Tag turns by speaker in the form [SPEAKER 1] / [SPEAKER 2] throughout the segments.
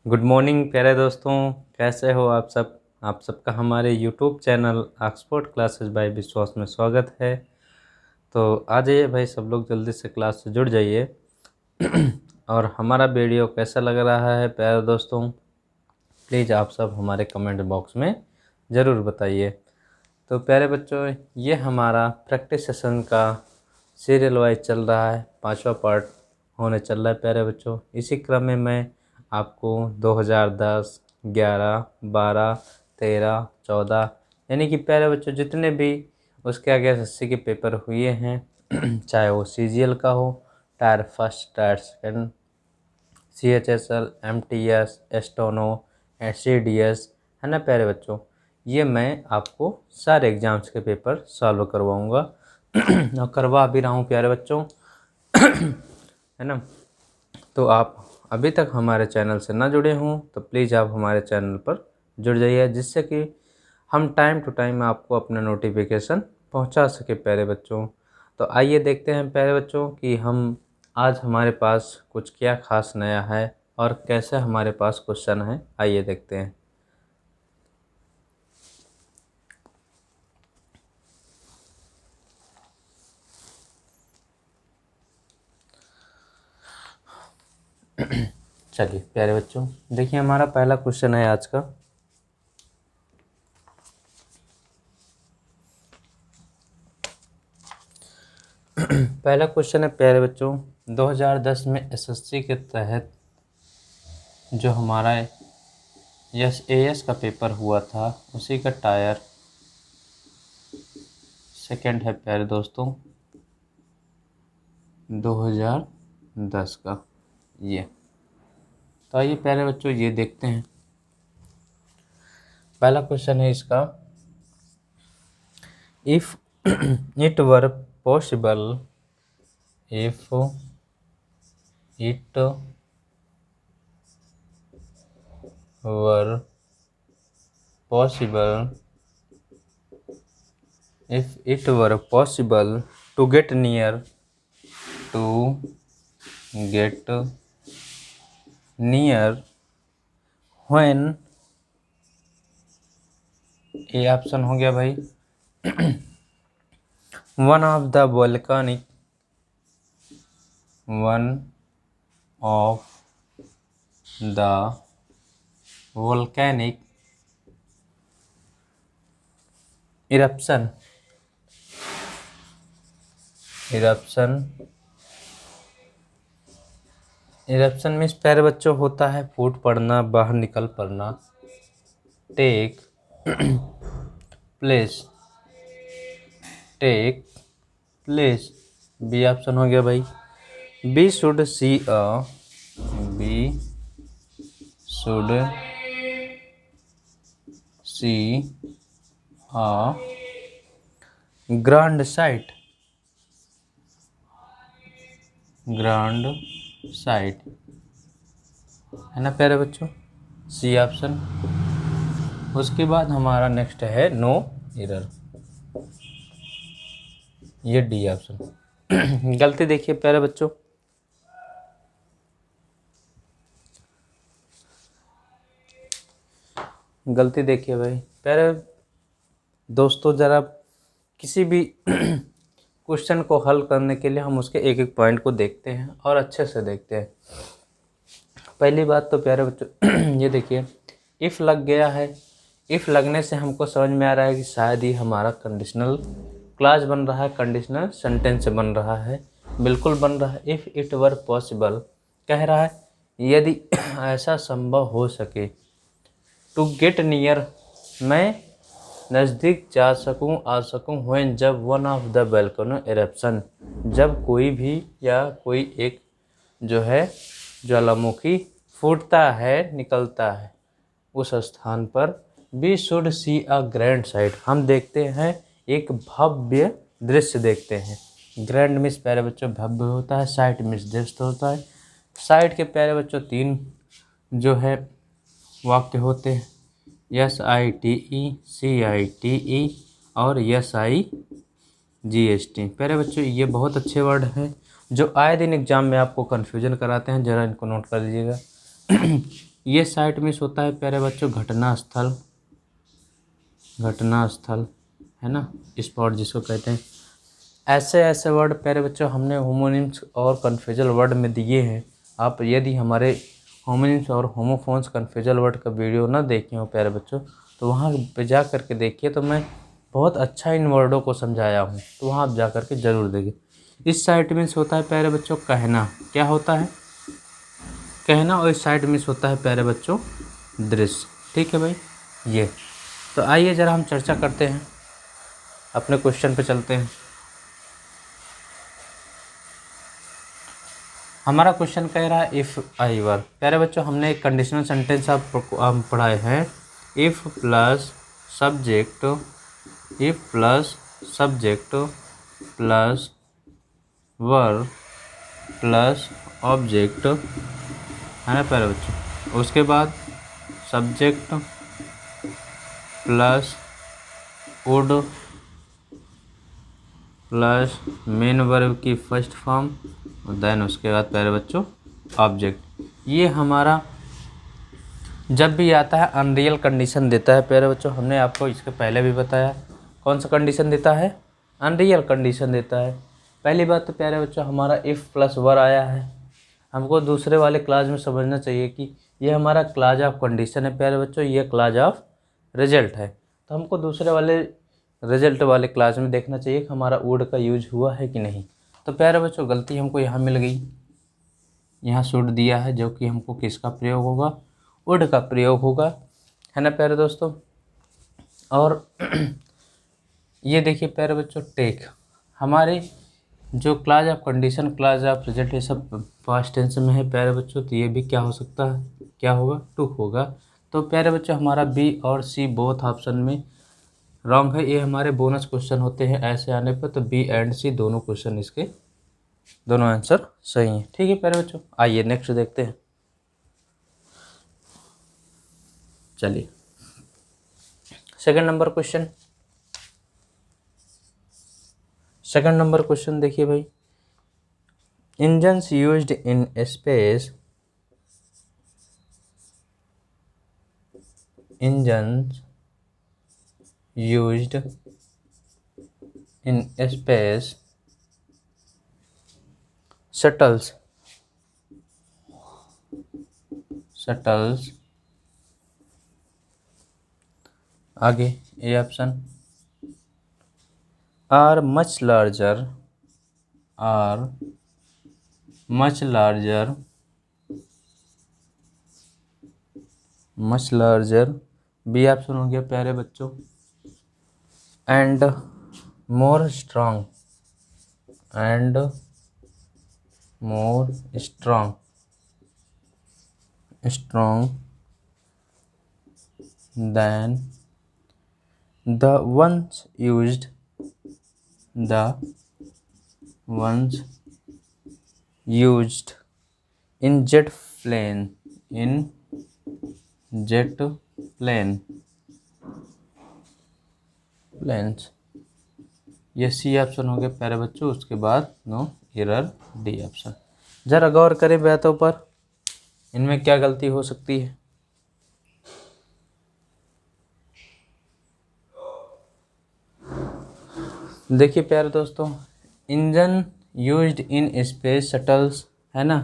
[SPEAKER 1] Good morning प्यारे दोस्तों, कैसे हो आप सब। आप सबका हमारे YouTube channel Oxford classes bye विश्वास में स्वागत है। तो आ जाइए भाई, सब लोग जल्दी से क्लास से जुड़ जाइए। और हमारा वीडियो कैसा लग रहा है प्यारे दोस्तों, प्लीज़ आप सब हमारे कमेंट बॉक्स में ज़रूर बताइए। तो प्यारे बच्चों, ये हमारा प्रैक्टिस सेशन का सीरियल वाइज चल रहा है, 5वां पार्ट होने चल रहा है प्यारे बच्चों। इसी क्रम में मैं आपको 2010, 11, 12, 13, 14 यानी कि प्यारे बच्चों जितने भी उसके आगे एसएससी के पेपर हुए हैं चाहे वो सीजीएल का हो, tier first, tier second, CHSL, MTS, एस्टोनो, सीडीएस, है ना प्यारे बच्चों। ये मैं आपको सारे एग्ज़ाम्स के पेपर सॉल्व करवाऊँगा और करवा भी रहा हूँ प्यारे बच्चों, है ना। तो आप अभी तक हमारे चैनल से ना जुड़े हों तो प्लीज़ आप हमारे चैनल पर जुड़ जाइए, जिससे कि हम टाइम टू टाइम आपको अपना नोटिफिकेशन पहुंचा सके प्यारे बच्चों। तो आइए देखते हैं प्यारे बच्चों कि हम आज हमारे पास कुछ क्या खास नया है और कैसे हमारे पास क्वेश्चन है। आइए देखते हैं। चलिए प्यारे बच्चों, देखिए हमारा पहला क्वेश्चन है आज का। पहला क्वेश्चन है प्यारे बच्चों, 2010 में एसएससी के तहत जो हमारा एएस का पेपर हुआ था उसी का टायर सेकंड है प्यारे दोस्तों, 2010 का ये। तो आइए प्यारे बच्चों ये देखते हैं। पहला क्वेश्चन है इसका, if it were possible, if it were possible, if it were possible to get near when, ये ऑप्शन हो गया भाई, one of the volcanic eruption means प्यारे बच्चों होता है फूट पड़ना, बाहर निकल पड़ना। टेक प्लेस बी ऑप्शन हो गया भाई। Be should see a grand sight है ना प्यारे बच्चों, सी ऑप्शन। उसके बाद हमारा नेक्स्ट है नो एरर, ये डी ऑप्शन। गलती देखिए प्यारे बच्चों, गलती देखिए भाई प्यारे दोस्तों। ज़रा किसी भी क्वेश्चन को हल करने के लिए हम उसके एक एक पॉइंट को देखते हैं और अच्छे से देखते हैं। पहली बात तो प्यारे बच्चों ये देखिए, इफ़ लग गया है। इफ़ लगने से हमको समझ में आ रहा है कि शायद ही हमारा कंडीशनल क्लॉज बन रहा है, कंडीशनल सेंटेंस बन रहा है, बिल्कुल बन रहा है। इफ़ इट वर पॉसिबल कह रहा है यदि ऐसा संभव हो सके, टू गेट नियर मैं नज़दीक जा सकूं, आ सकूं, व्हेन जब one of the volcano eruption जब कोई भी या कोई एक जो है ज्वालामुखी फूटता है, निकलता है, उस स्थान पर we should see a grand sight हम देखते हैं, एक भव्य दृश्य देखते हैं। ग्रैंड मिस प्यारे बच्चों भव्य होता है, साइट मिस दृश्य होता है। साइट के प्यारे बच्चों तीन जो है वाक्य होते हैं, SITE, और SIGST। प्यारे बच्चों ये बहुत अच्छे वर्ड हैं जो आए दिन एग्जाम में आपको कन्फ्यूजन कराते हैं, ज़रा इनको नोट कर लीजिएगा। ये साइट मीन्स होता है प्यारे बच्चों घटना स्थल, घटना स्थल है ना, स्पॉट जिसको कहते हैं। ऐसे ऐसे वर्ड प्यारे बच्चों हमने होमोनिम्स और कन्फ्यूजल वर्ड में दिए हैं। आप यदि हमारे होमोनिम्स और होमोफोन्स कन्फ्यूजल वर्ड का वीडियो ना देखे हो प्यारे बच्चों, तो वहाँ पे जा कर के देखिए, तो मैं बहुत अच्छा इन वर्डों को समझाया हूँ, तो वहाँ आप जा कर के ज़रूर देखिए। इस साइट मीन्स होता है प्यारे बच्चों कहना, क्या होता है कहना, और इस साइड मीन्स होता है प्यारे बच्चों दृश्य। ठीक है भाई, ये तो आइए ज़रा हम चर्चा करते हैं, अपने क्वेश्चन पे चलते हैं। हमारा क्वेश्चन कह रहा है इफ़ आई वर। प्यारे बच्चों हमने एक कंडीशनल सेंटेंस आप पढ़ाए हैं, if plus subject, if plus subject plus were plus object, है ना प्यारे बच्चों। उसके बाद subject plus would plus main verb की फर्स्ट फॉर्म, और देन उसके बाद प्यारे बच्चों ऑब्जेक्ट। ये हमारा जब भी आता है अनरियल कंडीशन देता है प्यारे बच्चों। हमने आपको इसके पहले भी बताया कौन सा कंडीशन देता है, अनरियल कंडीशन देता है। पहली बात तो प्यारे बच्चों हमारा इफ़ प्लस वर आया है, हमको दूसरे वाले क्लास में समझना चाहिए कि ये हमारा क्लाज ऑफ कंडीशन है प्यारे बच्चों, ये क्लाज ऑफ रिजल्ट है। तो हमको दूसरे वाले रिजल्ट वाले क्लास में देखना चाहिए कि हमारा वुड का यूज हुआ है कि नहीं। तो प्यारे बच्चों गलती हमको यहाँ मिल गई, यहाँ शुड दिया है, जो कि हमको किसका प्रयोग होगा, वुड का प्रयोग होगा, है ना प्यारे दोस्तों। और ये देखिए प्यारे बच्चों टेक, हमारे जो clause of condition, clause of result, ये सब पास्ट टेंस में है प्यारे बच्चों, तो ये भी क्या हो सकता है, क्या होगा, टू होगा। तो प्यारे बच्चों हमारा बी और सी बोथ ऑप्शन में रॉन्ग है। ये हमारे बोनस क्वेश्चन होते हैं ऐसे आने पर, तो बी एंड सी दोनों क्वेश्चन इसके दोनों आंसर सही हैं। ठीक है प्यारे बच्चों, आइए नेक्स्ट देखते हैं। चलिए second number question, second number question देखिए भाई, engines used in space, engines used in space shuttles, shuttles, आगे A option, are much larger, are much larger, much larger, B option हो गया प्यारे बच्चों, and more strong, and more strong, strong than the ones used, the ones used in jet plane, in jet plane, planes। ये सी option हो गया प्यारे बच्चों, उसके बाद नो एरर डी ऑप्शन। जरा गौर करें बातों पर, इनमें क्या गलती हो सकती है। देखिए प्यारे दोस्तों, engine used in space shuttles, है ना,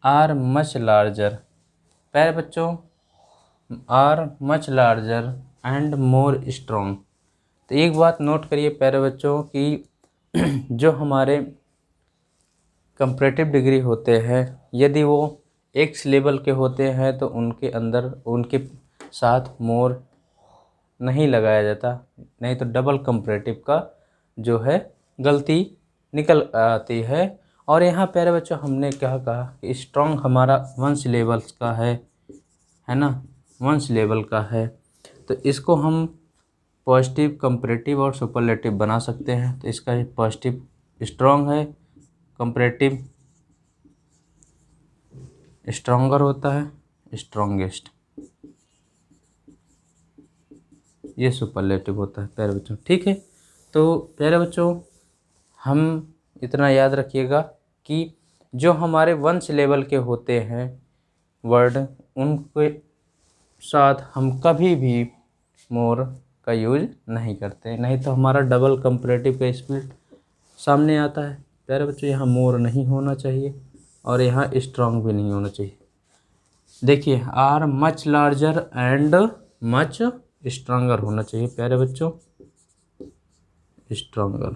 [SPEAKER 1] आर मच लार्जर, प्यारे बच्चों are much larger and more strong. तो एक बात नोट करिए प्यारे बच्चों कि जो हमारे कंपैरेटिव डिग्री होते हैं, यदि वो एक्स लेवल के होते हैं तो उनके अंदर उनके साथ मोर नहीं लगाया जाता, नहीं तो डबल कंपैरेटिव का जो है गलती निकल आती है। और यहाँ प्यारे बच्चों हमने क्या कहा कि स्ट्रॉन्ग हमारा वंश लेवल्स का है ना, वंश लेवल का है, तो इसको हम पॉजिटिव, कंपैरेटिव और सुपरलेटिव बना सकते हैं। तो इसका पॉजिटिव स्ट्रॉन्ग है, कंपैरेटिव स्ट्रॉन्गर होता है, स्ट्रॉन्गेस्ट, ये सुपरलेटिव होता है प्यारे बच्चों। ठीक है, तो प्यारे बच्चों हम इतना याद रखिएगा कि जो हमारे वंश लेवल के होते हैं वर्ड, उनके साथ हम कभी भी मोर का यूज नहीं करते, नहीं तो हमारा डबल कंपैरेटिव का स्पीड सामने आता है। प्यारे बच्चों यहाँ मोर नहीं होना चाहिए और यहाँ स्ट्रांग भी नहीं होना चाहिए। देखिए are much larger and much stronger होना चाहिए प्यारे बच्चों, स्ट्रांगर,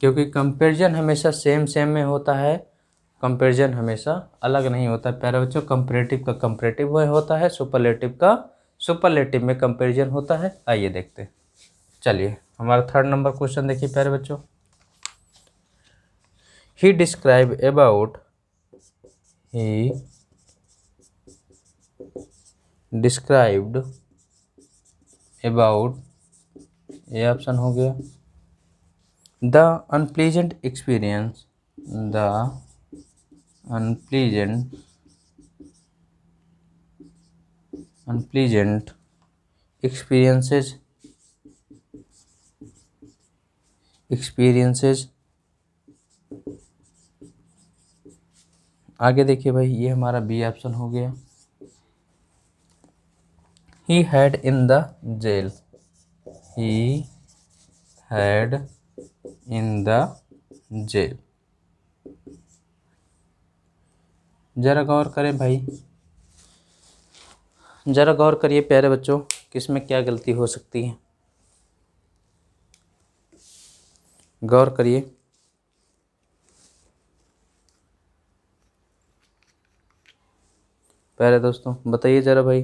[SPEAKER 1] क्योंकि कंपैरिजन हमेशा सेम सेम में होता है, कंपैरिजन हमेशा अलग नहीं होता है प्यारे बच्चों। कंपैरेटिव का कंपैरेटिव में होता है, सुपरलेटिव का सुपरलेटिव में कंपैरिजन होता है। आइए देखते हैं। चलिए हमारा 3rd नंबर क्वेश्चन देखिए प्यारे बच्चों। He describe about, he described about, ये ऑप्शन हो गया, the unpleasant experience, the unpleasant experiences। आगे देखिए भाई, ये हमारा बी ऑप्शन हो गया, he had in the jail, he had in the jail। जरा गौर करें भाई, जरा गौर करिए प्यारे बच्चों, किसमें क्या गलती हो सकती है, गौर करिए। प्यारे दोस्तों बताइए जरा भाई।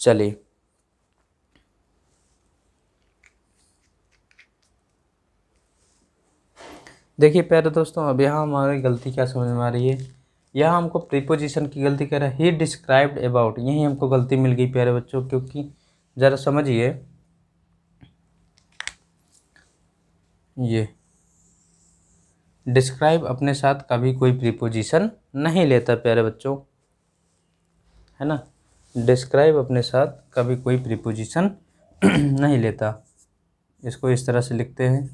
[SPEAKER 1] चलिए देखिए प्यारे दोस्तों, अब यहाँ हमारी गलती क्या समझ में आ रही है, यहाँ हमको प्रीपोजिशन की गलती कर रहा है, ही डिस्क्राइब्ड अबाउट, यही हमको गलती मिल गई प्यारे बच्चों। क्योंकि ज़रा समझिए, ये डिस्क्राइब अपने साथ कभी कोई प्रीपोजिशन नहीं लेता प्यारे बच्चों, है ना। डिस्क्राइब अपने साथ कभी कोई प्रीपोजिशन नहीं लेता। इसको इस तरह से लिखते हैं,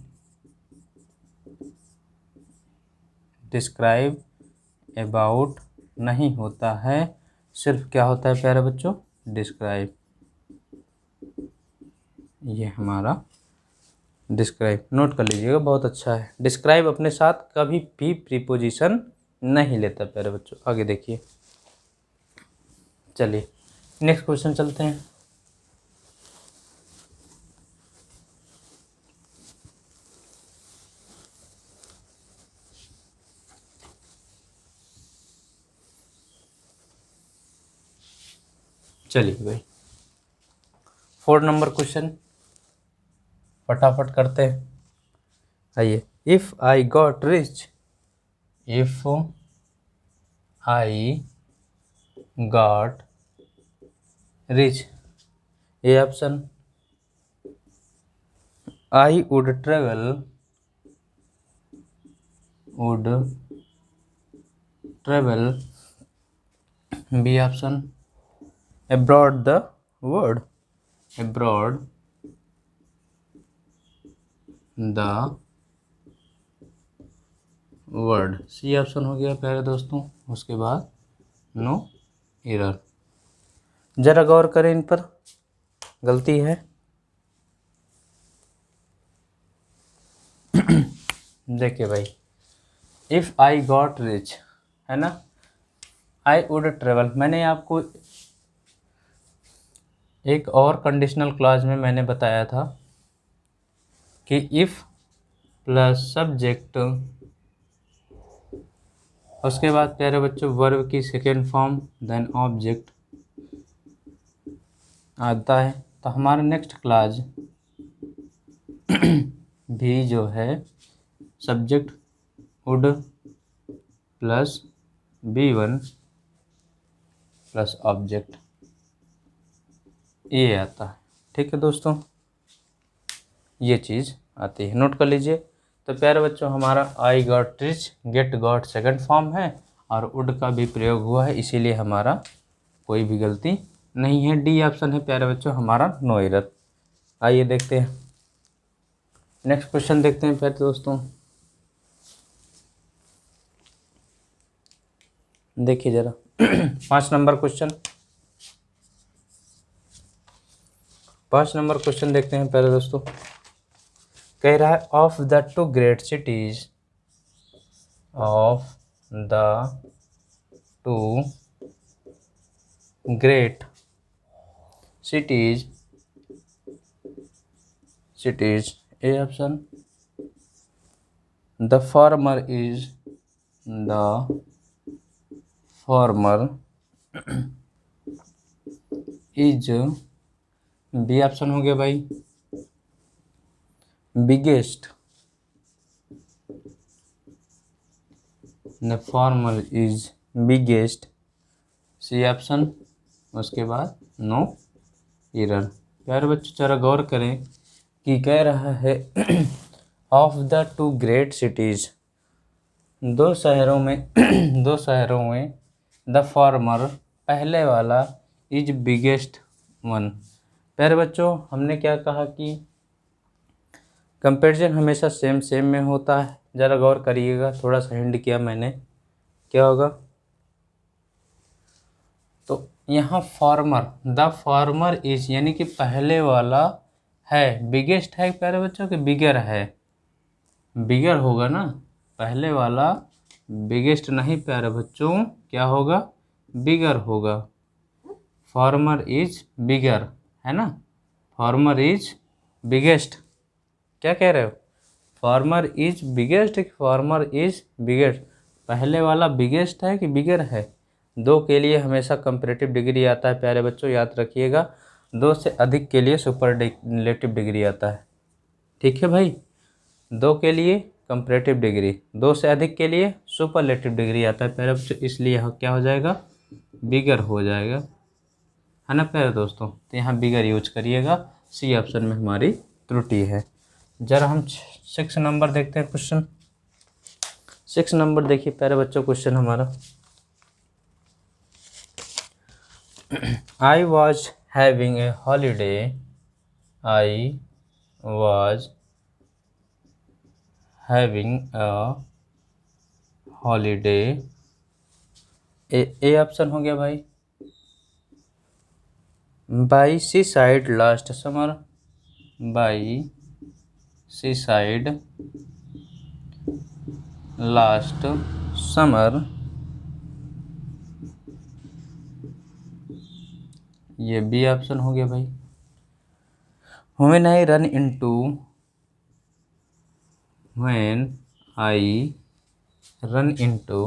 [SPEAKER 1] डिस्क्राइब अबाउट नहीं होता है, सिर्फ क्या होता है प्यारे बच्चों, डिस्क्राइब। ये हमारा डिस्क्राइब नोट कर लीजिएगा, बहुत अच्छा है। डिस्क्राइब अपने साथ कभी भी प्रीपोजिशन नहीं लेता प्यारे बच्चों। आगे देखिए, चलिए नेक्स्ट क्वेश्चन चलते हैं। चलिए भाई 4 नंबर क्वेश्चन फटाफट करते हैं। आइए, if I got rich, if I got rich, ये option, I would travel B option, abroad the world, abroad the world, C option हो गया प्यारे दोस्तों। उसके बाद नो एरर। जरा गौर करें इन पर, गलती है। देखिए भाई, इफ़ आई गॉट रिच, है ना, आई वुड ट्रेवल, मैंने आपको एक और कंडीशनल क्लॉज में मैंने बताया था कि इफ़ प्लस सब्जेक्ट, उसके बाद प्यारे बच्चों वर्ब की सेकेंड फॉर्म, देन ऑब्जेक्ट आता है, तो हमारा नेक्स्ट क्लॉज भी जो है subject would plus B1 plus object, ये आता है। ठीक है दोस्तों, ये चीज़ आती है, नोट कर लीजिए। तो प्यारे बच्चों हमारा आई got rich, get got second form है और वुड का भी प्रयोग हुआ है, इसीलिए हमारा कोई भी गलती नहीं है। डी ऑप्शन है प्यारे बच्चों हमारा नो एरर। आइए देखते हैं नेक्स्ट क्वेश्चन देखते हैं फिर दोस्तों। देखिए जरा 5 नंबर क्वेश्चन, 5 नंबर क्वेश्चन देखते हैं पहले दोस्तों। कह रहा है of the two great cities, of the two great cities, cities A option, the farmer is, the farmer is, B option हो गया भाई biggest, the farmer is biggest, C option, उसके बाद नो एरर। प्यारे बच्चों जरा गौर करें कि कह रहा है of the two great cities, दो शहरों में दो शहरों में द फार्मर पहले वाला इज बिगेस्ट वन। प्यारे बच्चों हमने क्या कहा कि कंपैरिजन हमेशा सेम सेम में होता है। ज़रा गौर करिएगा, थोड़ा सा हिंट किया मैंने, क्या होगा तो यहाँ फार्मर, द फार्मर इज यानी कि पहले वाला है, बिगेस्ट है प्यारे बच्चों कि बिगर है, बिगर होगा ना, पहले वाला बिगेस्ट नहीं प्यारे बच्चों, क्या होगा बिगर होगा। फार्मर इज बिगर है ना, फार्मर इज बिगेस्ट, क्या कह रहे हो, फार्मर इज बिगेस्ट कि फार्मर इज बिगेस्ट, पहले वाला बिगेस्ट है कि बिगर है। दो के लिए हमेशा कंपैरेटिव डिग्री आता है प्यारे बच्चों, याद रखिएगा, दो से अधिक के लिए सुपरलेटिव डिग्री आता है, ठीक है भाई। दो के लिए कंपैरेटिव डिग्री, दो से अधिक के लिए सुपरलेटिव डिग्री आता है प्यारे बच्चों, इसलिए यहाँ क्या हो जाएगा बिगर हो जाएगा, है ना प्यारे दोस्तों। तो यहाँ बिगर यूज करिएगा, सी ऑप्शन में हमारी त्रुटि है। जरा हम 6 नंबर देखते हैं क्वेश्चन। 6 नंबर देखिए प्यारे बच्चों क्वेश्चन हमारा, I was having a holiday, I was having a holiday, A option हो गया भाई by seaside last summer, by seaside last summer, ये बी ऑप्शन हो गया भाई when I run into, when I run into,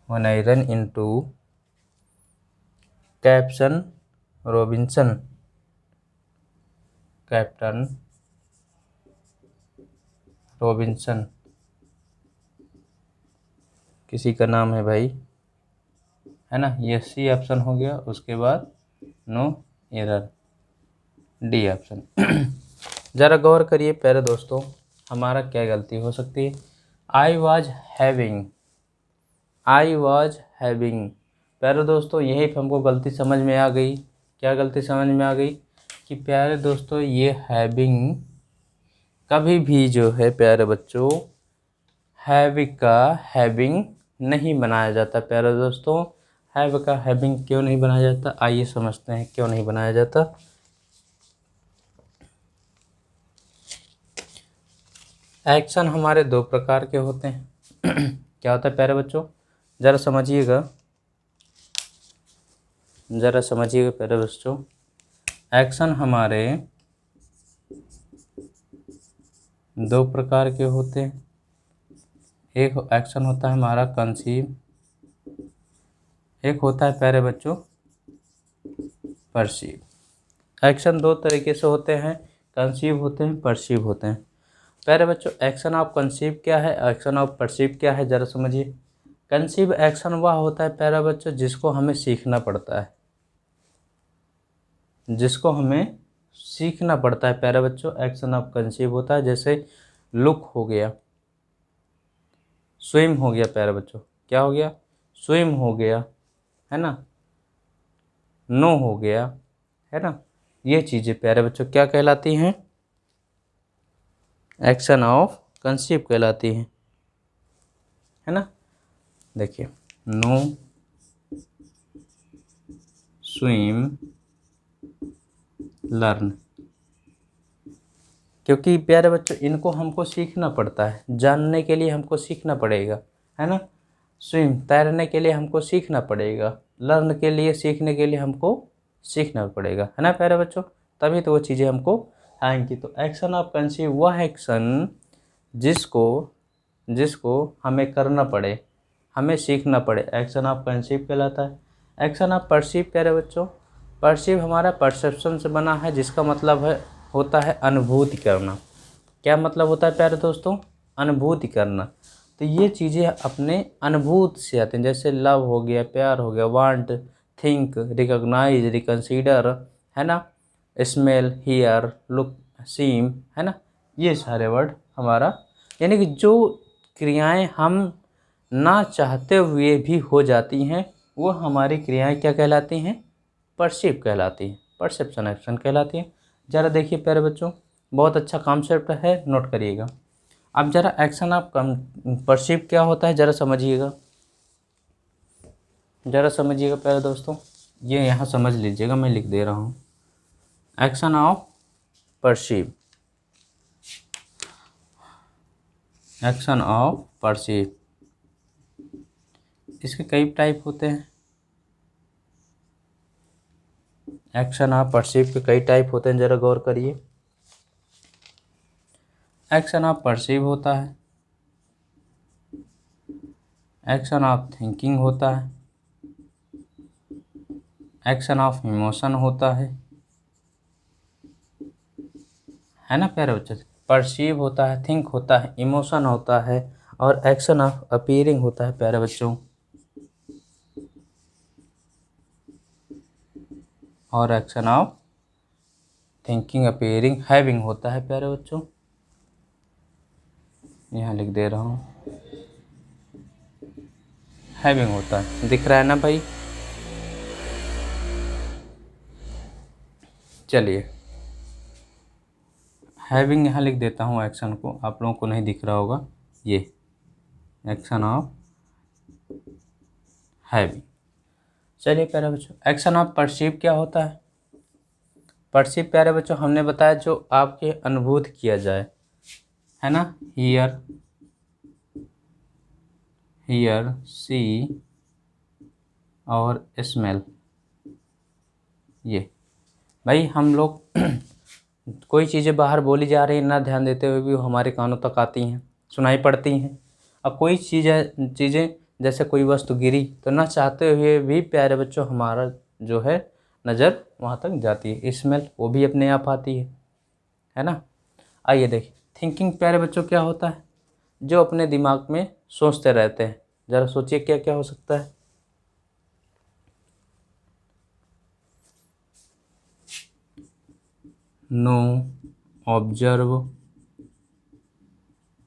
[SPEAKER 1] when I run into captain Robinson, captain Robinson किसी का नाम है भाई, है ना, ये सी ऑप्शन हो गया, उसके बाद नो एरर, डी ऑप्शन। ज़रा गौर करिए प्यारे दोस्तों हमारा क्या गलती हो सकती है। I was having, I was having, प्यारे दोस्तों यही हमको गलती समझ में आ गई। क्या गलती समझ में आ गई कि प्यारे दोस्तों ये हैविंग कभी भी जो है प्यारे बच्चों हैव का हैविंग नहीं बनाया जाता प्यारे दोस्तों। हैव का हैविंग क्यों नहीं बनाया जाता, आइए समझते हैं क्यों नहीं बनाया जाता। एक्शन हमारे दो प्रकार के होते हैं क्या होता है प्यारे बच्चों, ज़रा समझिएगा, ज़रा समझिएगा प्यारे बच्चों। एक्शन हमारे दो प्रकार के होते हैं, एक एक्शन होता है हमारा कंसीव, एक होता है प्यारे बच्चों परसीव। एक्शन दो तरीके से होते हैं, कंसीव होते हैं, परसीव होते हैं। प्यारे बच्चों एक्शन ऑफ कंसीव क्या है, एक्शन ऑफ परसीव क्या है, ज़रा समझिए। कंसीव एक्शन वह होता है प्यारे बच्चों जिसको हमें सीखना पड़ता है, जिसको हमें सीखना पड़ता है प्यारे बच्चों, एक्शन ऑफ कंसीव होता है। जैसे लुक हो गया, स्विम हो गया प्यारे बच्चों, क्या हो गया स्विम हो गया, है ना, नो हो गया, है ना, ये चीज़ें प्यारे बच्चों क्या कहलाती हैं? एक्शन ऑफ कंसीव कहलाती हैं, है ना। देखिए, नो स्विम लर्न, क्योंकि प्यारे बच्चों इनको हमको सीखना पड़ता है, जानने के लिए हमको सीखना पड़ेगा, है ना। स्विम तैरने के लिए हमको सीखना पड़ेगा, लर्न के लिए सीखने के लिए हमको सीखना पड़ेगा, है ना प्यारे बच्चों, तभी तो वो चीज़ें हमको आएंगी। तो एक्शन ऑफ कंसीव वह एक्शन जिसको जिसको हमें करना पड़े, हमें सीखना पड़े, एक्शन ऑफ कंसीव कहलाता है। एक्शन ऑफ परसीव प्यारे बच्चों, परसीव हमारा परसेप्शन से बना है, जिसका मतलब है होता है अनुभूति करना। क्या मतलब होता है प्यारे दोस्तों? अनुभूति करना। तो ये चीज़ें अपने अनुभूति से आते हैं, जैसे लव हो गया, प्यार हो गया, वांट, थिंक, रिकॉग्नाइज, रिकंसीडर, है ना, स्मेल, हियर, लुक, सीम, है ना। ये सारे वर्ड हमारा, यानी कि जो क्रियाएं हम ना चाहते हुए भी हो जाती हैं, वो हमारी क्रियाएं क्या कहलाती हैं? परसीव कहलाती हैं, परसेप्शन एक्शन कहलाती हैं। ज़रा देखिए प्यारे बच्चों, बहुत अच्छा कॉन्सेप्ट है, नोट करिएगा। अब ज़रा एक्शन ऑफ परसीव क्या होता है, ज़रा समझिएगा, ज़रा समझिएगा प्यारे दोस्तों। ये यहाँ समझ लीजिएगा, मैं लिख दे रहा हूँ। Action of perceive, action of perceive, इसके कई टाइप होते हैं। एक्शन ऑफ परसीव के कई टाइप होते हैं, ज़रा गौर करिए। एक्शन ऑफ परसीव होता है, एक्शन ऑफ थिंकिंग होता एक्शन ऑफ इमोशन होता है ना प्यारे बच्चे। परसीव होता है, थिंक होता है, इमोशन होता है, और एक्शन ऑफ अपीयरिंग होता है प्यारे बच्चों, और action of thinking, appearing, having होता है प्यारे बच्चों। यहाँ लिख दे रहा हूँ, हैविंग होता है, दिख रहा है ना भाई। चलिए, हैविंग यहाँ लिख देता हूँ एक्शन को, आप लोगों को नहीं दिख रहा होगा, ये एक्शन ऑफ हैविंग। चलिए प्यारे बच्चों, एक्शन ऑफ परसीव क्या होता है? परसीव प्यारे बच्चों हमने बताया जो आपके अनुभूत किया जाए, है ना। हियर, हियर, सी और स्मेल, ये भाई हम लोग कोई चीज़ें बाहर बोली जा रही हैं, ना ध्यान देते हुए भी वो हमारे कानों तक आती हैं, सुनाई पड़ती हैं। अब कोई चीज़ें जैसे कोई वस्तु गिरी तो ना चाहते हुए भी प्यारे बच्चों हमारा जो है नज़र वहाँ तक जाती है, स्मेल वो भी अपने आप आती है ना। आइए देखिए, थिंकिंग प्यारे बच्चों क्या होता है? जो अपने दिमाग में सोचते रहते हैं, ज़रा सोचिए क्या क्या हो सकता है। No, observe,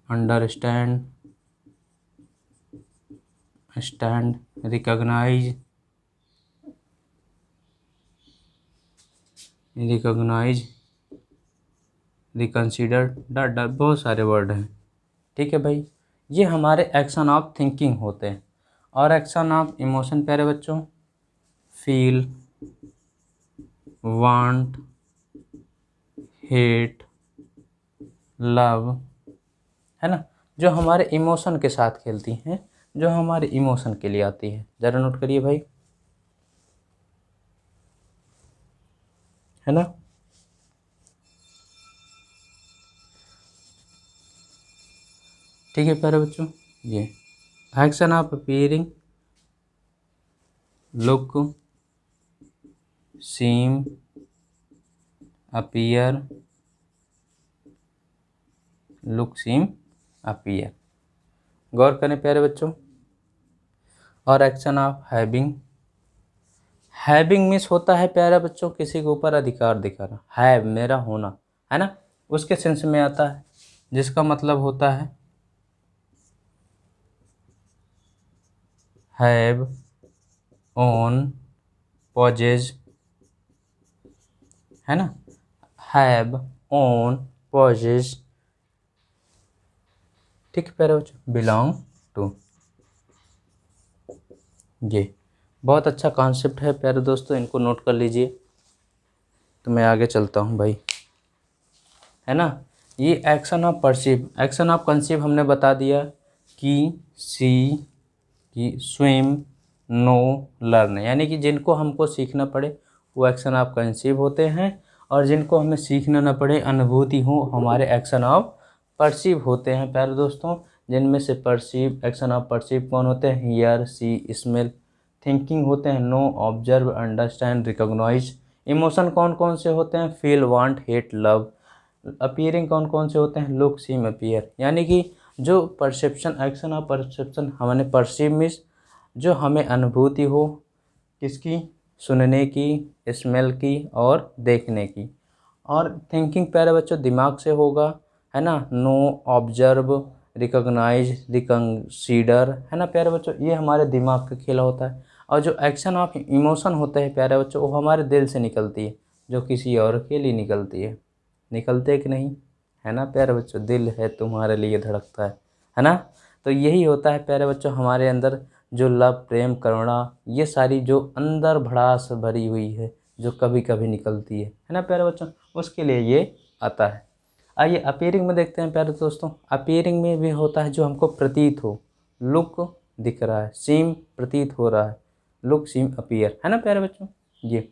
[SPEAKER 1] understand, stand, recognise, reconsider, डर, बहुत सारे वर्ड हैं, ठीक है भाई। ये हमारे एक्शन ऑफ थिंकिंग होते हैं। और एक्शन ऑफ इमोशन प्यारे बच्चों, फील, वांट, हेट, लव, है ना, जो हमारे इमोशन के साथ खेलती हैं, जो हमारे इमोशन के लिए आती है, ज़रा नोट करिए भाई, है ना। ठीक है प्यारे बच्चों, ये action of appearing, look, seem, appear, look, seem, appear, गौर करें प्यारे बच्चों। और action of having, having means होता है प्यारे बच्चों किसी के ऊपर अधिकार दिखाना, है मेरा होना, है ना, उसके सेंस में आता है, जिसका मतलब होता है हैव, ओन, पॉजेज, है ना, हैव, ओन, पॉजेस, ठीक है प्यारे बच्चों, बिलोंग टू। ये बहुत अच्छा कॉन्सेप्ट है प्यारे दोस्तों, इनको नोट कर लीजिए। तो मैं आगे चलता हूँ भाई, है ना। ये action of perceive, action of conceive हमने बता दिया कि सी, कि स्विम, नो, लर्न, यानी कि जिनको हमको सीखना पड़े वो एक्शन ऑफ कंसीव होते हैं, और जिनको हमें सीखना ना पड़े, अनुभूति हो, हमारे एक्शन ऑफ परसीव होते हैं प्यारे दोस्तों। जिनमें से परसीव, एक्शन ऑफ परसीव कौन होते हैं, हियर, सी, स्मेल। थिंकिंग होते हैं no, observe, understand, recognise. Emotion कौन कौन से होते हैं, feel, want, hate, love. Appearing कौन कौन से होते हैं, लुक, सीम, अपीयर। यानी कि जो परसेप्शन, एक्शन ऑफ परसेप्शन हमने परसीव मीन्स जो हमें अनुभूति हो, किसकी, सुनने की, स्मेल की और देखने की। और थिंकिंग प्यारे बच्चों दिमाग से होगा, है ना, नो, ऑब्जर्व, रिकॉग्नाइज, रिकंसीडर, है ना प्यारे बच्चों, ये हमारे दिमाग का खेला होता है। और जो एक्शन ऑफ इमोशन होते हैं प्यारे बच्चों, वो हमारे दिल से निकलती है, जो किसी और के लिए निकलती है। निकलते कि नहीं, है ना प्यारे बच्चों, दिल है तुम्हारे लिए धड़कता है ना। तो यही होता है प्यारे बच्चों हमारे अंदर जो लव, प्रेम, करुणा, ये सारी जो अंदर भड़ास भरी हुई है, जो कभी कभी निकलती है ना प्यारे बच्चों, उसके लिए ये आता है। आइए अपीयरिंग में देखते हैं प्यारे दोस्तों। अपीयरिंग में भी होता है जो हमको प्रतीत हो, लुक दिख रहा है, सीम प्रतीत हो रहा है, लुक, सीम, अपीयर, है ना प्यारे बच्चों। ये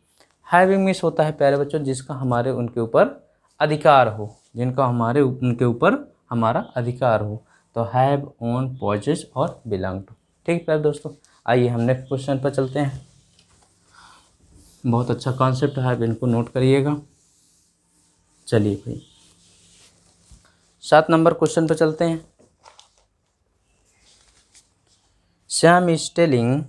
[SPEAKER 1] हैविंग मिस होता है प्यारे बच्चों जिसका हमारे उनके ऊपर अधिकार हो, जिनका हमारे उनके ऊपर हमारा अधिकार हो। तो हैव, ओन, पॉजेस और बिलोंग टू। ठीक है प्यारे दोस्तों, आइए हम नेक्स्ट क्वेश्चन पर चलते हैं। बहुत अच्छा कॉन्सेप्ट है, इनको नोट करिएगा। चलिए भाई 7 नंबर क्वेश्चन पर चलते हैं। Shyam is telling,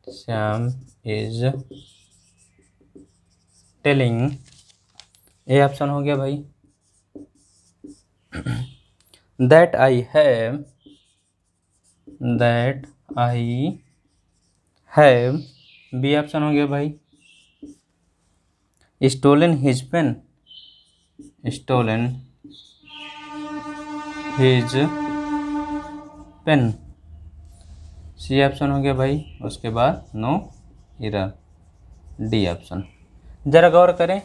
[SPEAKER 1] Shyam is telling, ये ऑप्शन हो गया भाई, that I have, that I have, B option हो गया भाई, stolen his pen, stolen his pen, C option हो गया भाई, उसके बाद नो एरर, डी ऑप्शन। जरा गौर करें,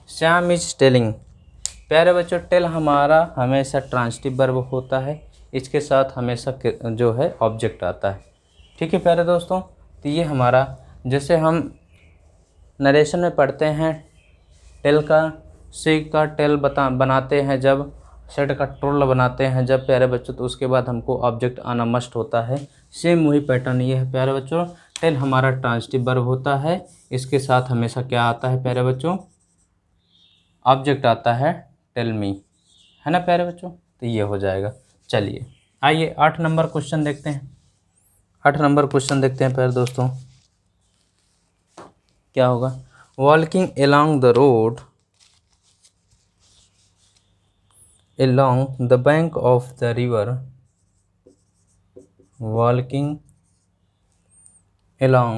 [SPEAKER 1] श्याम इज टेलिंग, प्यारे बच्चों टेल हमारा हमेशा ट्रांसिटिव वर्ब होता है, इसके साथ हमेशा जो है ऑब्जेक्ट आता है। ठीक है प्यारे दोस्तों, तो ये हमारा, जैसे हम नरेशन में पढ़ते हैं, टेल का, सी का टेल बनाते हैं जब, सेट का टोल बनाते हैं जब प्यारे बच्चों, तो उसके बाद हमको ऑब्जेक्ट आना मस्ट होता है। सेम वही पैटर्न ये है प्यारे बच्चों, टेल हमारा ट्रांसिटिव वर्ब होता है, इसके साथ हमेशा क्या आता है प्यारे बच्चों, ऑब्जेक्ट आता है, टेल मी, है ना प्यारे बच्चों, तो ये हो जाएगा। चलिए आइए 8 नंबर क्वेश्चन देखते हैं। 8 नंबर क्वेश्चन देखते हैं प्यारे दोस्तों, क्या होगा, walking along the road, along the bank of the river, walking along,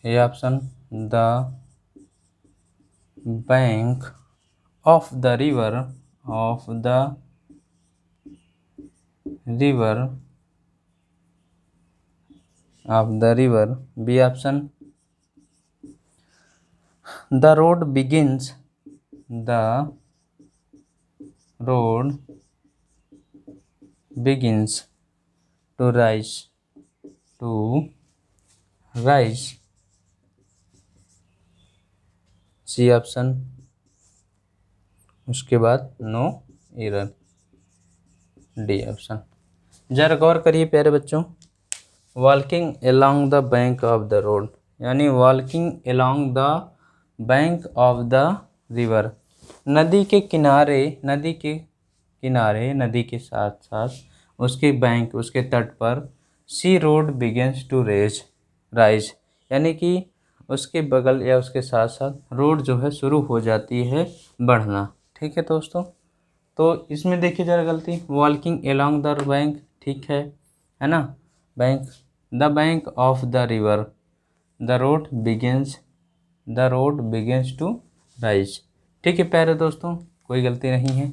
[SPEAKER 1] a option, the bank of the river, of the river, of the river, B option, the road begins, the road begins to rise, to rise, C option, उसके बाद no error, D option. जरा गौर करिए प्यारे बच्चों, walking along the bank of the road, यानी walking along the bank of the river, नदी के किनारे, नदी के किनारे, नदी के साथ साथ उसके बैंक, उसके तट पर, सी रोड बिगिंस टू राइज, यानी कि उसके बगल या उसके साथ साथ रोड जो है शुरू हो जाती है बढ़ना। ठीक है दोस्तों, तो इसमें देखिए जरा गलती, वॉकिंग अलोंग द बैंक, ठीक है ना, bank, the bank of the river, the road begins to rise. ठीक है प्यारे दोस्तों, कोई गलती नहीं है,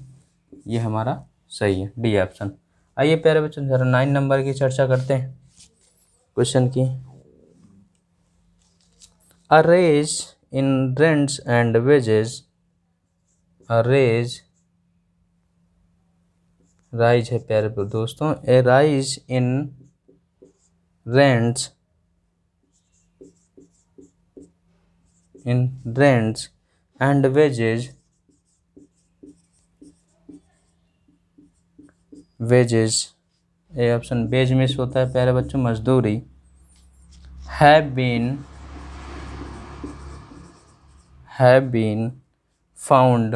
[SPEAKER 1] ये हमारा सही है, डी ऑप्शन। आइए प्यारे बच्चों जरा 9 नंबर की चर्चा करते हैं क्वेश्चन की। A raise in rents and wages, a rise है प्यारे दोस्तों, a rise in rents and wages A option, wage मिस होता है प्यारे बच्चों मजदूरी, have been found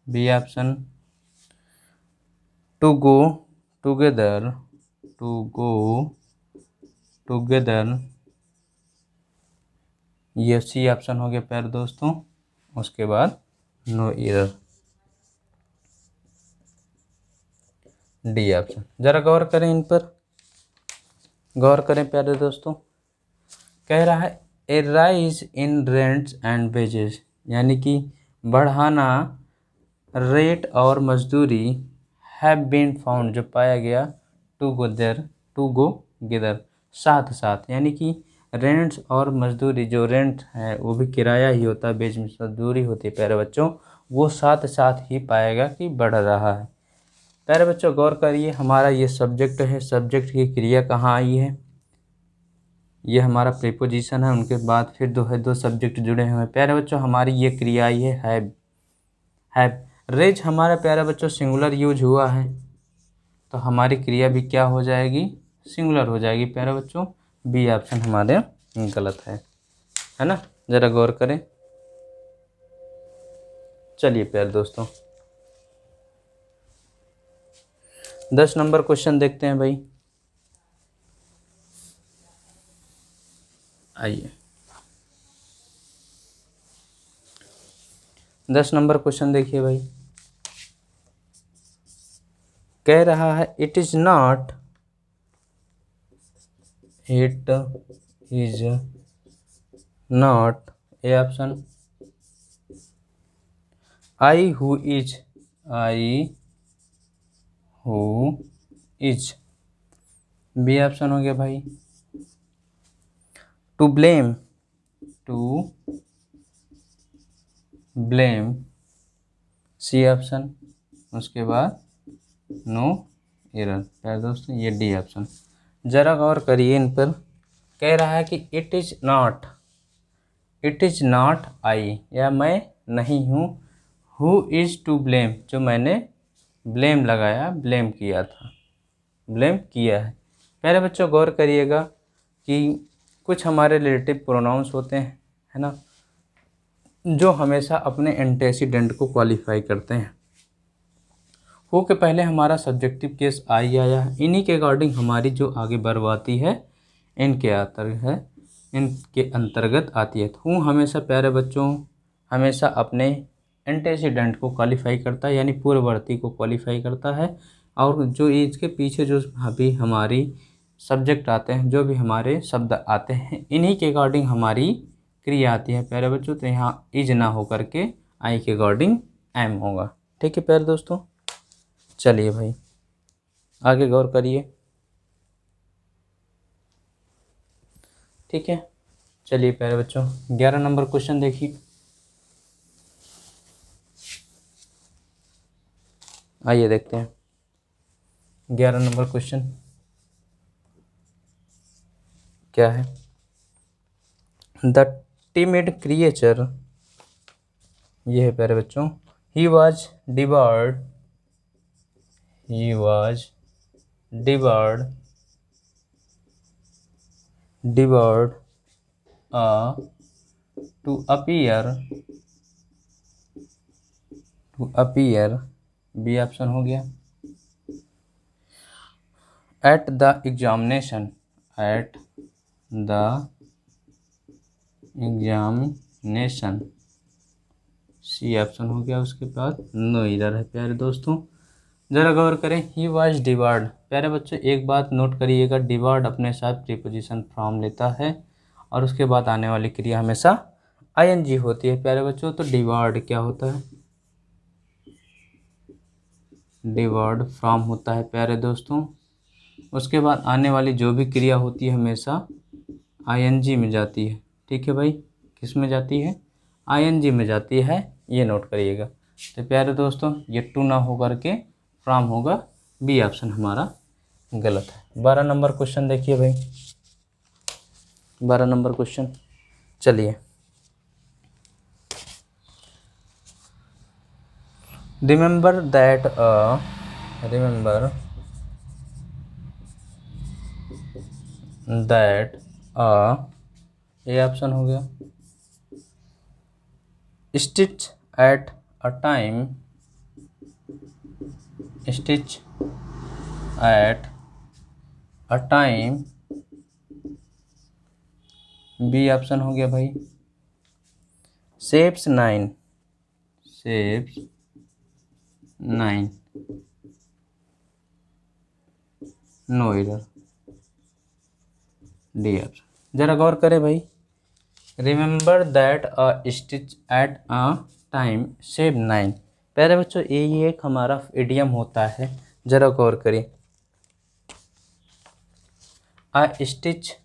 [SPEAKER 1] B option, to go together ये सी ऑप्शन हो गया प्यारे दोस्तों। उसके बाद नो एरर, डी ऑप्शन। जरा गौर करें, इन पर गौर करें प्यारे दोस्तों। कह रहा है a rise in rents and wages, यानी कि बढ़ाना रेट और मजदूरी, हैव बीन फाउंड जो पाया गया, टू गो गेदर साथ साथ, यानी कि रेंट्स और मजदूरी, जो रेंट है वो भी किराया ही होता है, वेज मजदूरी होती है प्यारे बच्चों, वो साथ साथ ही पाएगा कि बढ़ रहा है। प्यारे बच्चों गौर करिए, हमारा ये सब्जेक्ट है, सब्जेक्ट की क्रिया कहाँ आई है, ये हमारा प्रीपोजिशन है, उनके बाद फिर दो सब्जेक्ट जुड़े हुए हैं प्यारे बच्चों, हमारी ये क्रिया आई है हैव। रेज हमारा प्यारे बच्चों सिंगुलर यूज हुआ है, तो हमारी क्रिया भी क्या हो जाएगी, सिंगुलर हो जाएगी प्यारे बच्चों, बी ऑप्शन हमारे गलत है ना। ज़रा गौर करें। चलिए प्यारे दोस्तों 10 नंबर क्वेश्चन देखते हैं भाई। आइए 10 नंबर क्वेश्चन देखिए भाई। कह रहा है it is not a option, I who is, B option हो गया भाई, टू ब्लेम सी ऑप्शन, उसके बाद नो एरर प्यारे दोस्तों, ये डी ऑप्शन। जरा गौर करिए इन पर। कह रहा है कि इट इज नॉट आई, या मैं नहीं हूँ, हु इज टू ब्लेम जो मैंने ब्लेम लगाया, ब्लेम किया है। प्यारे बच्चों गौर करिएगा कि कुछ हमारे रिलेटिव प्रोनाउंस होते हैं, है ना, जो हमेशा अपने एंटेसिडेंट को क्वालिफाई करते हैं। हो के पहले हमारा सब्जेक्टिव केस आई आया है, इन्हीं के अकॉर्डिंग हमारी जो आगे बरवाती है इनके अंतर्गत आती है। हूँ हमेशा प्यारे बच्चों हमेशा अपने एंटेसिडेंट को क्वालिफाई करता है, यानी पूर्ववर्ती को क्वालिफाई करता है, और जो इसके पीछे जो भी हमारी सब्जेक्ट आते हैं, जो भी हमारे शब्द आते हैं, इन्हीं के अकॉर्डिंग हमारी क्रिया आती है प्यारे बच्चों। तो यहाँ इज ना हो करके आई के अकॉर्डिंग एम होगा। ठीक है प्यारे दोस्तों, चलिए भाई आगे गौर करिए। ठीक है, चलिए प्यारे बच्चों 11 नंबर क्वेश्चन देखिए। आइए देखते हैं 11 नंबर क्वेश्चन क्या है। द timid creature, ये है प्यारे बच्चों, he was devoured to appear, B option हो गया, at the examination, C option हो गया। उसके बाद नो एरर है प्यारे दोस्तों। जरा गौर करें, ही वॉज डिवार्ड। प्यारे बच्चों एक बात नोट करिएगा, डिवार्ड अपने साथ प्रीपोजिशन फ्रॉम लेता है और उसके बाद आने वाली क्रिया हमेशा आईएनजी होती है प्यारे बच्चों। तो डिवार्ड क्या होता है, डिवार्ड फ्रॉम होता है प्यारे दोस्तों। उसके बाद आने वाली जो भी क्रिया होती है हमेशा आईएनजी में जाती है। ठीक है भाई, किस में जाती है, आईएनजी में जाती है, ये नोट करिएगा। तो प्यारे दोस्तों ये टू ना होकर के फ्रॉम होगा, बी ऑप्शन हमारा गलत है। 12 नंबर क्वेश्चन देखिए भाई, 12 नंबर क्वेश्चन, चलिए। रिमेंबर दैट ये ऑप्शन हो गया, stitch at a time, stitch at a time, B option हो गया भाई, shapes 9, shapes 9, no error, D option. जरा गौर करें भाई, remember that a stitch at a time shape 9, प्यारे बच्चों ये एक हमारा इडियम होता है। जरा गौर करिए, अ stitch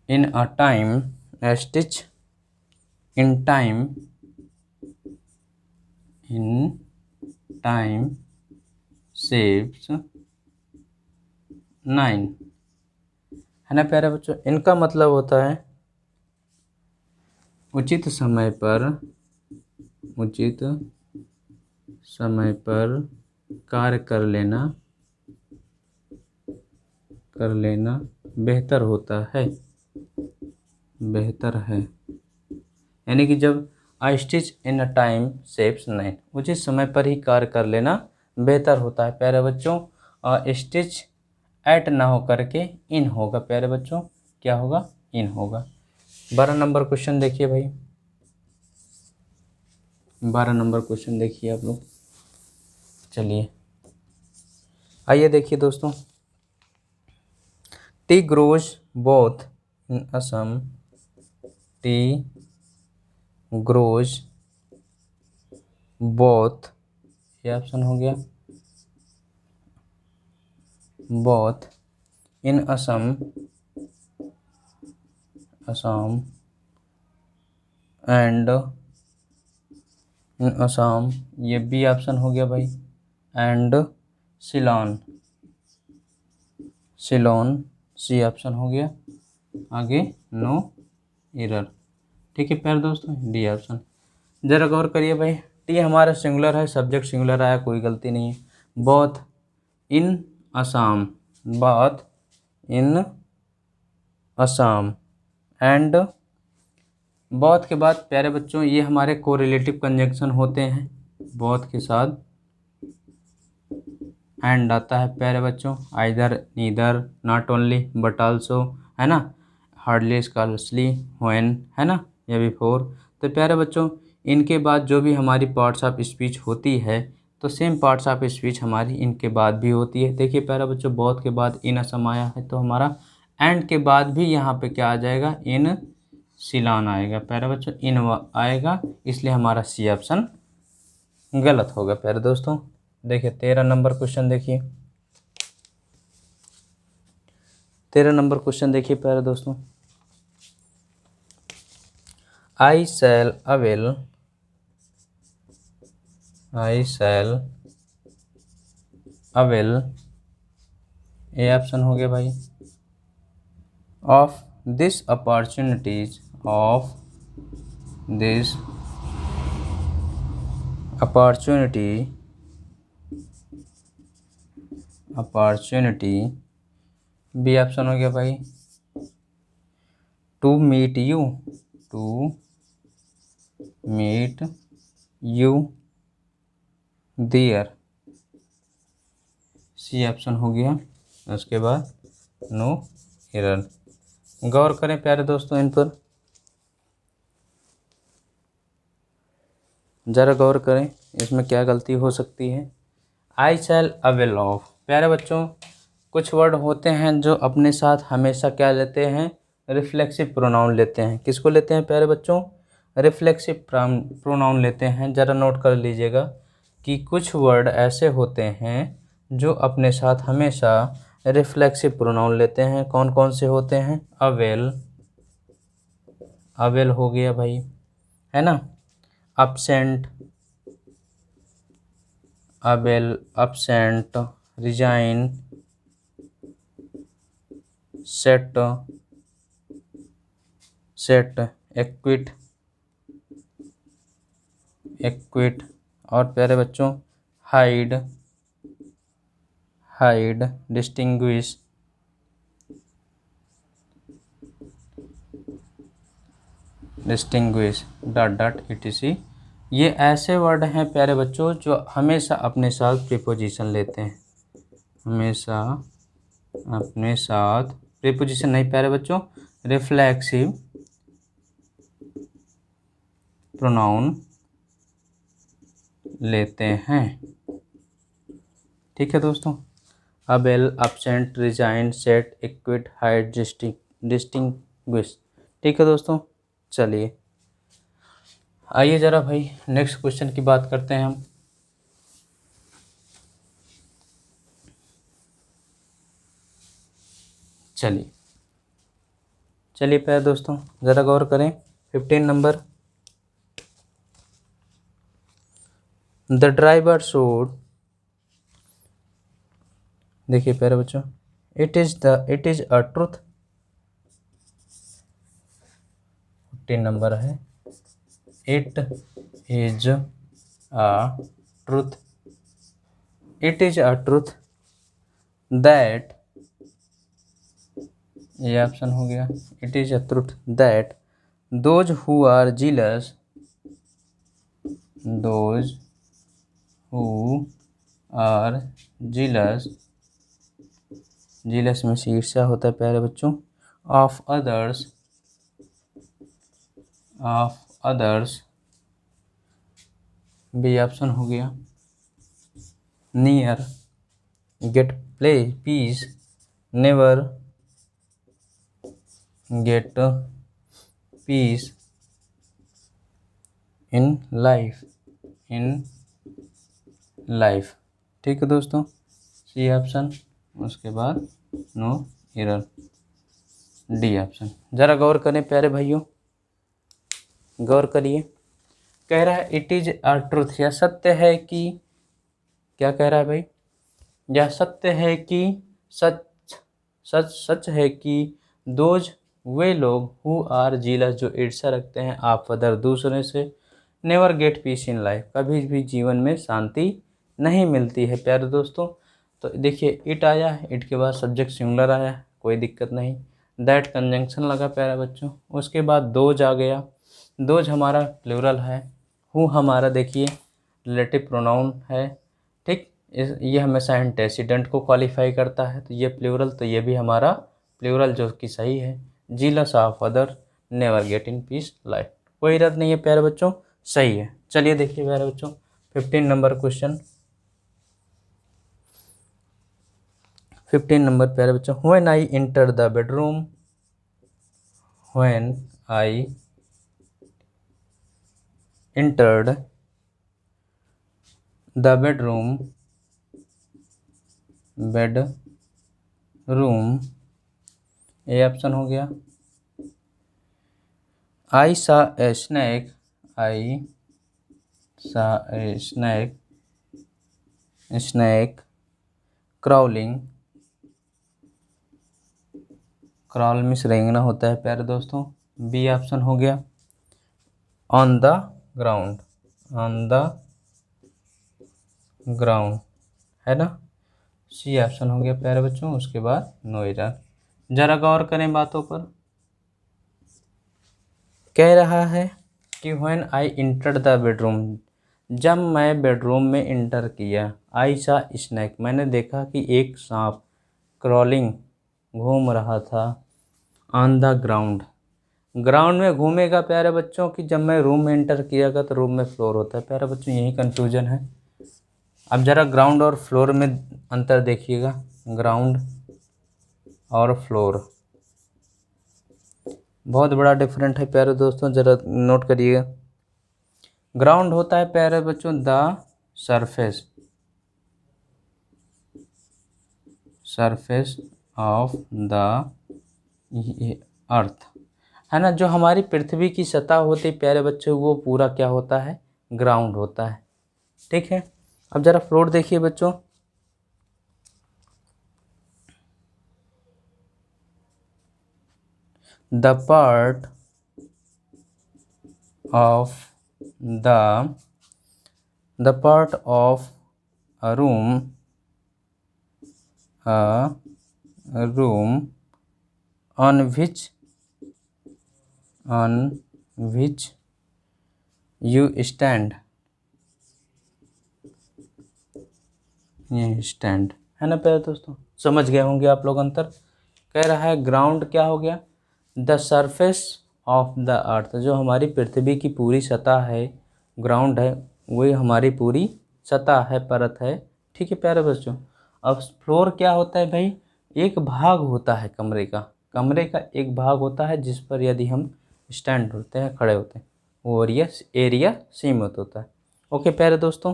[SPEAKER 1] in a time, stitch in time shapes 9, है ना प्यारे बच्चों। इनका मतलब होता है उचित समय पर कार्य कर लेना बेहतर होता है, बेहतर है। यानी कि जब I stitch in a time shapes 9, उचित समय पर ही कार्य कर लेना बेहतर होता है प्यारे बच्चों। स्टिच एट ना हो करके इन होगा प्यारे बच्चों, क्या होगा, इन होगा। 12 नंबर क्वेश्चन देखिए भाई, 12 नंबर क्वेश्चन देखिए आप लोग, चलिए आइए देखिए दोस्तों। T grows both in Assam, T grows both, ये ऑप्शन हो गया, both in Assam and in Assam, ये बी ऑप्शन हो गया भाई, एंड सिलोन, सी ऑप्शन हो गया, आगे नो एरर। ठीक है प्यारे दोस्तों, डी ऑप्शन। जरा गौर करिए भाई, टी हमारा सिंगुलर है, सब्जेक्ट सिंगुलर आया, कोई गलती नहीं है। Both in Assam, both in Assam and, both के बाद प्यारे बच्चों ये हमारे कोरिलेटिव कंजंक्शन होते हैं, बोथ के साथ एंड आता है प्यारे बच्चों, either, neither, not only but also, है ना, हार्डली, स्कॉलरली, व्हेन, है ना, या बिफोर। तो प्यारे बच्चों इनके बाद जो भी हमारी पार्ट्स ऑफ स्पीच होती है, तो सेम पार्ट्स ऑफ स्पीच हमारी इनके बाद भी होती है। देखिए प्यारे बच्चों बोथ के बाद इन असम आया है, तो हमारा एंड के बाद भी यहाँ पे क्या आ जाएगा, इन सिलान आएगा प्यारे बच्चों, इन आएगा, इसलिए हमारा सी ऑप्शन गलत होगा प्यारे दोस्तों। देखिए 13 नंबर क्वेश्चन देखिए, 13 नंबर क्वेश्चन देखिए प्यारे दोस्तों। आई शैल अवेल, ये ऑप्शन हो गया भाई, of this opportunities, opportunity, B option हो गया भाई, to meet you there, C option हो गया, उसके बाद नो एरर। गौर करें प्यारे दोस्तों इन पर, ज़रा गौर करें इसमें क्या गलती हो सकती है। आई शैल अवेल ऑफ, प्यारे बच्चों कुछ वर्ड होते हैं जो अपने साथ हमेशा क्या लेते हैं, रिफ्लेक्सिव प्रोनाउन लेते हैं। किसको लेते हैं प्यारे बच्चों, रिफ्लेक्सिव प्रोनाउन लेते हैं। ज़रा नोट कर लीजिएगा कि कुछ वर्ड ऐसे होते हैं जो अपने साथ हमेशा रिफ्लेक्सिव प्रोनाउन लेते हैं। कौन कौन से होते हैं, अवेल, अवेल हो गया भाई, है ना, absent, avail, absent, resign, set, set, acquit, acquit, और प्यारे बच्चों hide, hide, distinguish, distinguish, dot dot etc। ये ऐसे वर्ड हैं प्यारे बच्चों जो हमेशा अपने साथ प्रीपोजिशन लेते हैं, हमेशा अपने साथ प्रीपोजिशन नहीं प्यारे बच्चों, रिफ्लेक्सिव प्रोनाउन लेते हैं। ठीक है दोस्तों, avail, absent, resign, set, acquit, hide, distinguish. ठीक है दोस्तों, चलिए आइए ज़रा भाई नेक्स्ट क्वेश्चन की बात करते हैं हम। चलिए चलिए प्यारे दोस्तों ज़रा गौर करें 15 नंबर, द ड्राइवर शोड, देखिए प्यारे बच्चों, it is a truth, 15 number है, it is a truth, it is a truth that, ये ऑप्शन हो गया, it is a truth that those who are jealous, those who are jealous, jealous में से ईर्ष्या होता है प्यारे बच्चों, of others, of others, B option हो गया, near get play peace, never get peace in life, in life. ठीक है दोस्तों, सी ऑप्शन, उसके बाद नो एरर, डी ऑप्शन। ज़रा गौर करें प्यारे भाइयों, गौर करिए, कह रहा है इट इज अ ट्रुथ, यह सत्य है कि, क्या कह रहा है भाई, यह सत्य है कि, सच सच सच है कि दोज वे लोग हु आर जीलस जो ईर्ष्या रखते हैं, आप अदर दूसरे से, never get peace in life कभी भी जीवन में शांति नहीं मिलती है प्यारे दोस्तों। तो देखिए इट आया, इट के बाद सब्जेक्ट सिंगुलर आया, कोई दिक्कत नहीं, दैट कंजंक्शन लगा प्यारे बच्चों, उसके बाद दोज आ गया, दोज हमारा प्लूरल है, हु हमारा देखिए रिलेटिव प्रोनाउन है। ठीक, ये हमेशा एंटेसिडेंट को क्वालिफाई करता है, तो ये प्लूरल, तो ये भी हमारा प्लूरल जो कि सही है, jealous of other, never get in peace life, कोई रद्द नहीं है प्यारे बच्चों, सही है। चलिए देखिए प्यारे बच्चों 15 नंबर क्वेश्चन, 15 नंबर प्यारे बच्चों, when I enter the bedroom, when I entered the bedroom, bedroom, ये ऑप्शन हो गया, I saw a snake, I saw a snake, snake crawling, crawl में रेंगना होता है प्यारे दोस्तों, बी ऑप्शन हो गया, on the ground, on the ground, है ना, सी ऑप्शन हो गया प्यारे बच्चों, उसके बाद नो एरर। जरा गौर करें बातों पर, कह रहा है कि when I enter the bedroom, जब मैं बेडरूम में इंटर किया, आई सा स्नैक, मैंने देखा कि एक सांप क्रॉलिंग घूम रहा था, ऑन द ग्राउंड ग्राउंड में घूमेगा प्यारे बच्चों कि जब मैं रूम में एंटर किया तो रूम में फ्लोर होता है। प्यारे बच्चों यही कन्फ्यूजन है। अब ज़रा ग्राउंड और फ्लोर में अंतर देखिएगा, ग्राउंड और फ्लोर बहुत बड़ा डिफरेंट है प्यारे दोस्तों, ज़रा नोट करिएगा। ग्राउंड होता है प्यारे बच्चों the surface of the earth, है ना। जो हमारी पृथ्वी की सतह होती है प्यारे बच्चों, वो पूरा क्या होता है, ग्राउंड होता है। ठीक है। अब ज़रा फ्लोर देखिए बच्चों, the part of a room on which you stand, ये स्टैंड है ना प्यारे दोस्तों। समझ गए होंगे आप लोग अंतर। कह रहा है ग्राउंड क्या हो गया, the surface of the earth, जो हमारी पृथ्वी की पूरी सतह है, ग्राउंड है, वही हमारी पूरी सतह है, परत है। ठीक है प्यारे बच्चों। अब फ्लोर क्या होता है भाई, एक भाग होता है कमरे का एक भाग होता है जिस पर यदि हम स्टैंड होते हैं, खड़े होते हैं, वो एरिया सीमित होता है। ओके प्यारे दोस्तों,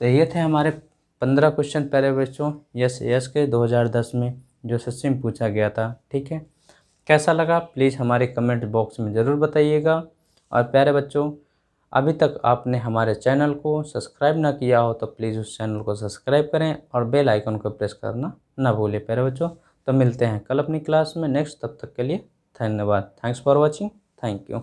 [SPEAKER 1] तो ये थे हमारे 15 क्वेश्चन प्यारे बच्चों यस के 2010 में जो एसएससी में पूछा गया था। ठीक है, कैसा लगा प्लीज़ हमारे कमेंट बॉक्स में ज़रूर बताइएगा। और प्यारे बच्चों, अभी तक आपने हमारे चैनल को सब्सक्राइब ना किया हो तो प्लीज़ उस चैनल को सब्सक्राइब करें और बेल आइकन को प्रेस करना ना भूलें प्यारे बच्चों। तो मिलते हैं कल अपनी क्लास में नेक्स्ट, तब तक के लिए धन्यवाद। Thanks for watching, thank you.